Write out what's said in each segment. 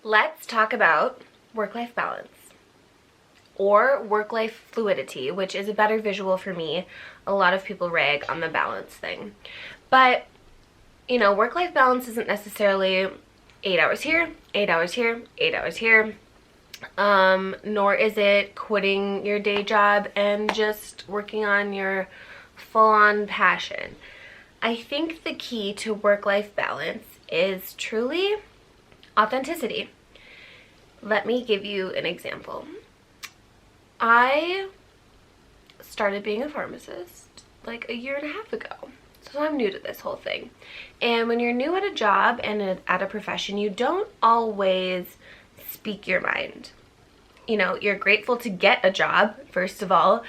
Let's talk about work-life balance or work-life fluidity, which is a better visual for me. A lot of people rag on the balance thing. But, work-life balance isn't necessarily 8 hours here, 8 hours here, 8 hours here. Nor is it quitting your day job and just working on your full-on passion. I think the key to work-life balance is truly authenticity. Let me give you an example. I started being a pharmacist like a year and a half ago. So I'm new to this whole thing. And when you're new at a job and at a profession, you don't always speak your mind. You're grateful to get a job, first of all,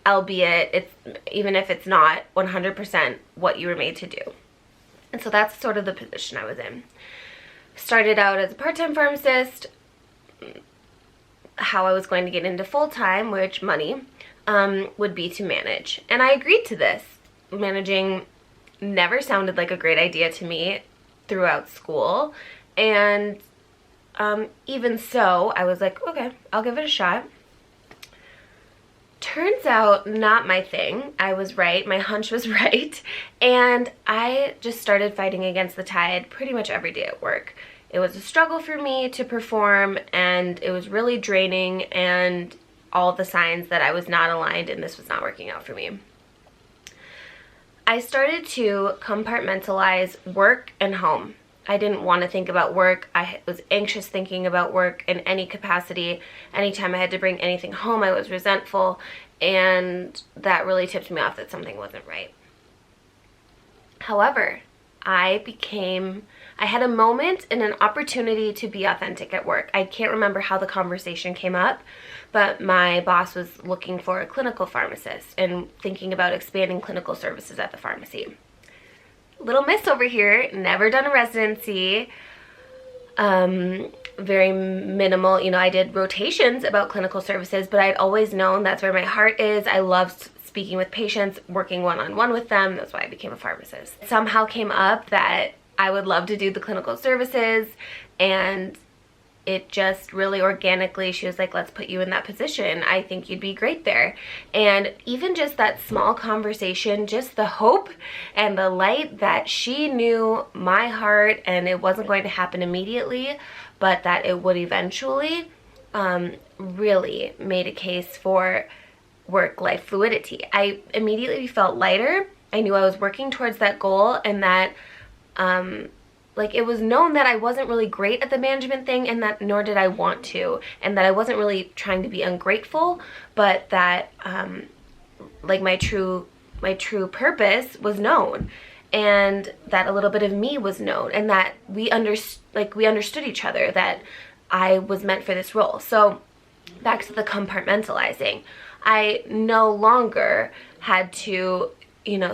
albeit even if it's not 100% what you were made to do. And so that's sort of the position I was in. Started out as a part-time pharmacist. How I was going to get into full-time, which money, would be to manage. And I agreed to this. Managing never sounded like a great idea to me throughout school. And even so, I was like, okay, I'll give it a shot. Turns out not my thing. I was right. My hunch was right. And I just started fighting against the tide pretty much every day at work. It was a struggle for me to perform, and it was really draining, and all the signs that I was not aligned and this was not working out for me. I started to compartmentalize work and home. I didn't want to think about work. I was anxious thinking about work in any capacity. Anytime I had to bring anything home, I was resentful, and that really tipped me off that something wasn't right. However, I had a moment and an opportunity to be authentic at work. I can't remember how the conversation came up, but my boss was looking for a clinical pharmacist and thinking about expanding clinical services at the pharmacy. Little miss over here, never done a residency, very minimal. I did rotations about clinical services, but I'd always known that's where my heart is. I loved speaking with patients, working one-on-one with them. That's why I became a pharmacist. It somehow came up that I would love to do the clinical services, and it just really organically, she was like, let's put you in that position. I think you'd be great there. And even just that small conversation, just the hope and the light that she knew my heart, and it wasn't going to happen immediately, but that it would eventually, really made a case for work-life fluidity. I immediately felt lighter. I knew I was working towards that goal, and that it was known that I wasn't really great at the management thing, and that nor did I want to, and that I wasn't really trying to be ungrateful, but that my true purpose was known, and that a little bit of me was known, and that we understood each other, that I was meant for this role. So back to the compartmentalizing. I no longer had to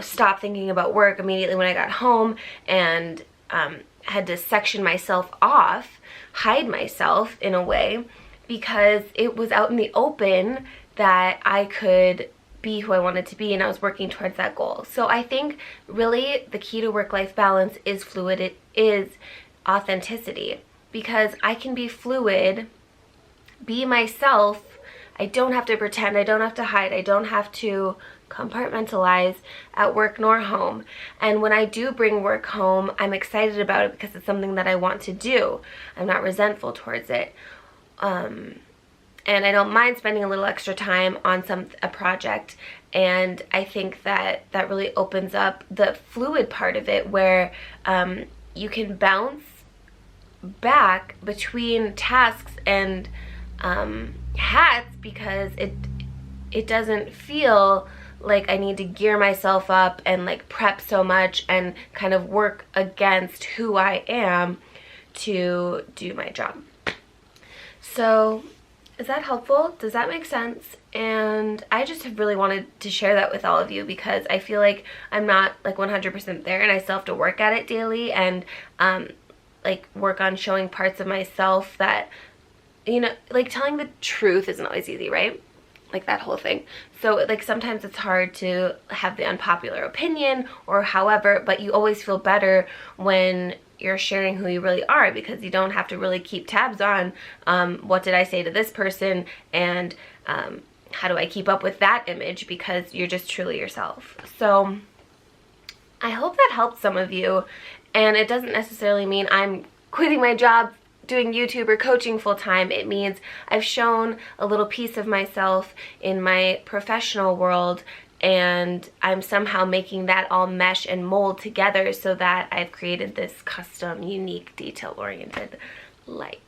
stop thinking about work immediately when I got home, and had to section myself off, hide myself in a way, because it was out in the open that I could be who I wanted to be, and I was working towards that goal. So I think really the key to work-life balance is fluid. It is authenticity, because I can be fluid, be myself. I don't have to pretend, I don't have to hide, I don't have to compartmentalize at work nor home. And when I do bring work home, I'm excited about it because it's something that I want to do. I'm not resentful towards it. And I don't mind spending a little extra time on a project. And I think that really opens up the fluid part of it, where you can bounce back between tasks and hats, because it doesn't feel like I need to gear myself up and prep so much and kind of work against who I am to do my job. So is that helpful? Does that make sense? And I just have really wanted to share that with all of you, because I feel like I'm not 100% there, and I still have to work at it daily, and work on showing parts of myself that, telling the truth isn't always easy, right? That whole thing. So sometimes it's hard to have the unpopular opinion or however, but you always feel better when you're sharing who you really are, because you don't have to really keep tabs on what did I say to this person, and how do I keep up with that image, because you're just truly yourself. So I hope that helped some of you, and it doesn't necessarily mean I'm quitting my job doing YouTube or coaching full-time. It means I've shown a little piece of myself in my professional world, and I'm somehow making that all mesh and mold together so that I've created this custom, unique, detail-oriented life.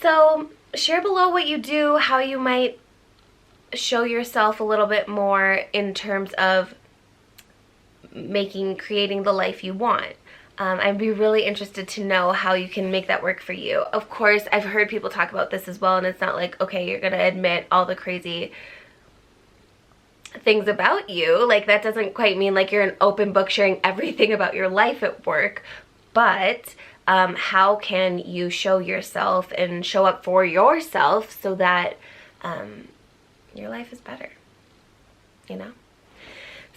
So share below what you do, how you might show yourself a little bit more in terms of creating the life you want. I'd be really interested to know how you can make that work for you. Of course, I've heard people talk about this as well, and it's not like, okay, you're gonna admit all the crazy things about you. Like, that doesn't quite mean like you're an open book sharing everything about your life at work, but how can you show yourself and show up for yourself so that your life is better, you know?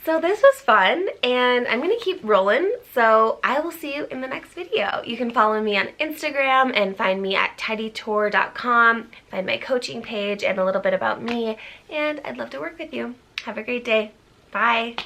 So this was fun, and I'm going to keep rolling, so I will see you in the next video. You can follow me on Instagram and find me at tidytour.com, find my coaching page and a little bit about me, and I'd love to work with you. Have a great day. Bye.